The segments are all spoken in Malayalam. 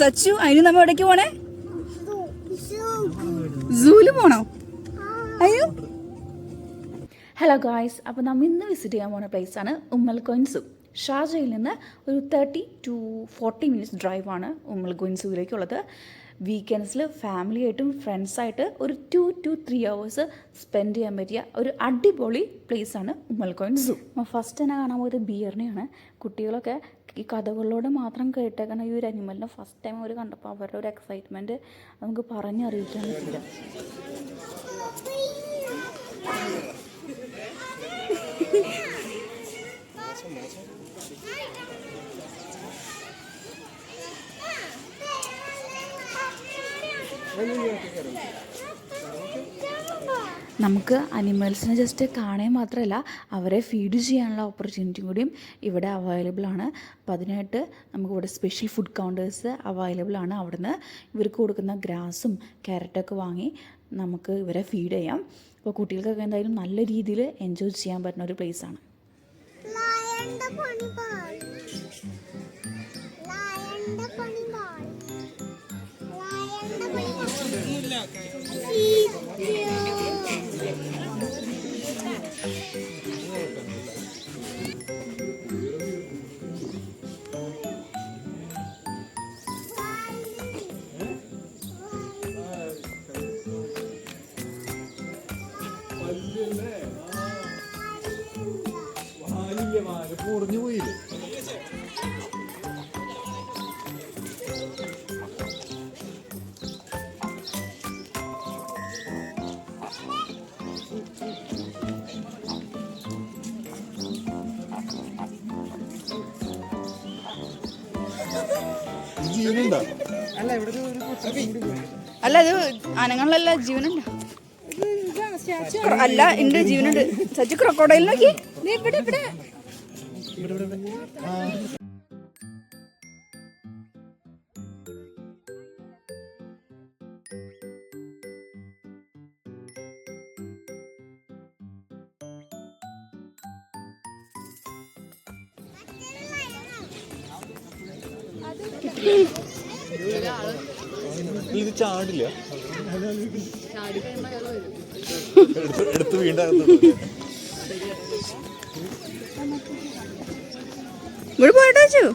സച്ചു അതിന് നമ്മ എവിടേക്ക് പോണേ? സൂല് പോണോ? അയ്യോ. ഹലോ ഗായ്സ്, അപ്പോൾ നമ്മൾ ഇന്ന് വിസിറ്റ് ചെയ്യാൻ പോകുന്ന പ്ലേസാണ് ഉമ്മൽ കോയിൻ സൂ. ഷാർജയിൽ നിന്ന് ഒരു 30 to 40 മിനിറ്റ്സ് ഡ്രൈവാണ് ഉമ്മൽ കോയിൻ സൂവിലേക്കുള്ളത്. വീക്കെൻഡ്സിൽ ഫാമിലിയായിട്ടും ഫ്രണ്ട്സായിട്ട് ഒരു 2 to 3 hours സ്പെൻഡ് ചെയ്യാൻ പറ്റിയ ഒരു അടിപൊളി പ്ലേസാണ് ഉമ്മൽ കോയിൻ സൂ. ഫസ്റ്റ് തന്നെ കാണാൻ പോയത് ബിയറിനെയാണ്. കുട്ടികളൊക്കെ ഈ കഥകളിലൂടെ മാത്രം കേട്ടേക്കുന്ന ഈ ഒരു അനിമലിനെ ഫസ്റ്റ് ടൈം അവർ കണ്ടപ്പോൾ അവരുടെ ഒരു എക്സൈറ്റ്മെൻറ്റ് നമുക്ക് പറഞ്ഞറിയിക്കാൻ പറ്റില്ല. നമുക്ക് അനിമൽസിനെ ജസ്റ്റ് കാണുക മാത്രമല്ല അവരെ ഫീഡ് ചെയ്യാനുള്ള ഓപ്പർച്യൂണിറ്റിയും കൂടിയും ഇവിടെ അവൈലബിൾ ആണ്. അപ്പോൾ അതിനായിട്ട് നമുക്കിവിടെ സ്പെഷ്യൽ ഫുഡ് കൗണ്ടേഴ്സ് അവൈലബിൾ ആണ്. അവിടുന്ന് ഇവർക്ക് കൊടുക്കുന്ന ഗ്രാസും ക്യാരറ്റൊക്കെ വാങ്ങി നമുക്ക് ഇവരെ ഫീഡ് ചെയ്യാം. അപ്പോൾ കുട്ടികൾക്കൊക്കെ എന്തായാലും നല്ല രീതിയിൽ എൻജോയ് ചെയ്യാൻ പറ്റുന്ന ഒരു പ്ലേസാണ്. പൊറിഞ്ഞു പോയില്ലേ? ജീവനുണ്ടോ? അല്ല, അത് അനങ്ങളിലല്ല, ജീവനുണ്ട്. അല്ല, ഉണ്ട്, ജീവനുണ്ട്. സച്ചു ക്രൊക്കോഡൈൽ നോക്കി. ഇവിടെ ഇവിടെ ഇത് ചാടില്ല, എടുത്ത് വീണ്ടും ഇവിടെ പോയിട്ട് വെച്ചു.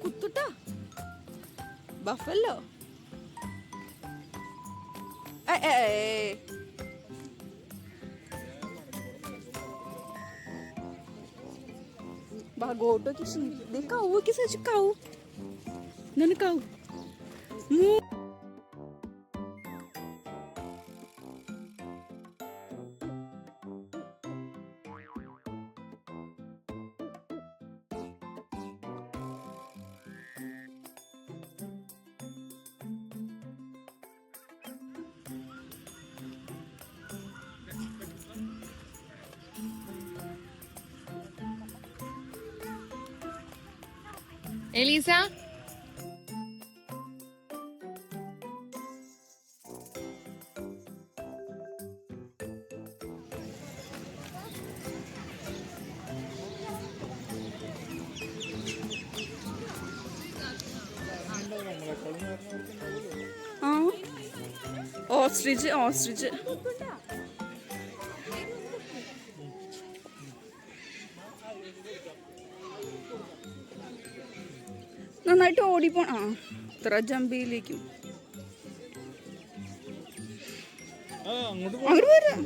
കുത്തുട്ടാ buffalo. Bagoto que sim. De caô que seja de caô. Não é caô. Elisa ആ ഓസ്ട്രിച്ച് ഓസ്ട്രിച്ച് നന്നായിട്ട് ഓടിപ്പോ ആ ഇത്ര ജമ്പിയിലേക്കും അങ്ങോട്ട് വരാം.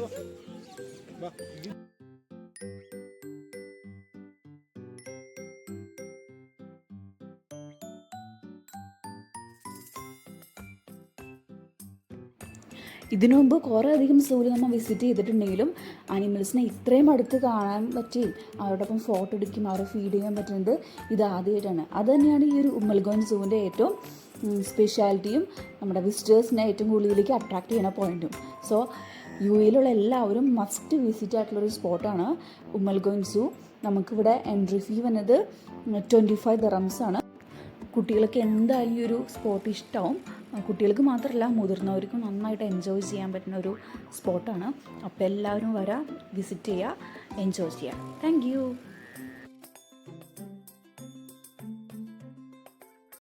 ഇതിനു മുമ്പ് കുറേ അധികം സൂവിൽ നമ്മൾ വിസിറ്റ് ചെയ്തിട്ടുണ്ടെങ്കിലും അനിമൽസിനെ ഇത്രയും അടുത്ത് കാണാൻ പറ്റി അവരോടൊപ്പം ഫോട്ടോ എടുക്കും അവരെ ഫീഡ് ചെയ്യാൻ പറ്റുന്നത് ഇത് ആദ്യമായിട്ടാണ്. അത് തന്നെയാണ് ഈ ഒരു ഉമ്മൽഗോൻ സൂവിൻ്റെ ഏറ്റവും സ്പെഷ്യാലിറ്റിയും നമ്മുടെ വിസിറ്റേഴ്സിനെ ഏറ്റവും കൂടുതലേക്ക് അട്രാക്ട് ചെയ്യുന്ന പോയിൻറ്റും. സോ യു എയിലുള്ള എല്ലാവരും മസ്റ്റ് വിസിറ്റ് ആയിട്ടുള്ളൊരു സ്പോട്ടാണ് ഉമ്മൽഗോൻ സൂ. നമുക്കിവിടെ എൻട്രി ഫീ വന്നത് 25 dirhams ആണ്. കുട്ടികൾക്ക് എന്തായാലും ഈ ഒരു സ്പോട്ട് ഇഷ്ടമാവും. കുട്ടികൾക്ക് മാത്രമല്ല മുതിർന്നവർക്കും നന്നായിട്ട് എൻജോയ് ചെയ്യാൻ പറ്റുന്ന ഒരു സ്പോട്ടാണ്. അപ്പോൾ എല്ലാവരും വരാം, വിസിറ്റ് ചെയ്യുക, എൻജോയ് ചെയ്യുക. Thank you.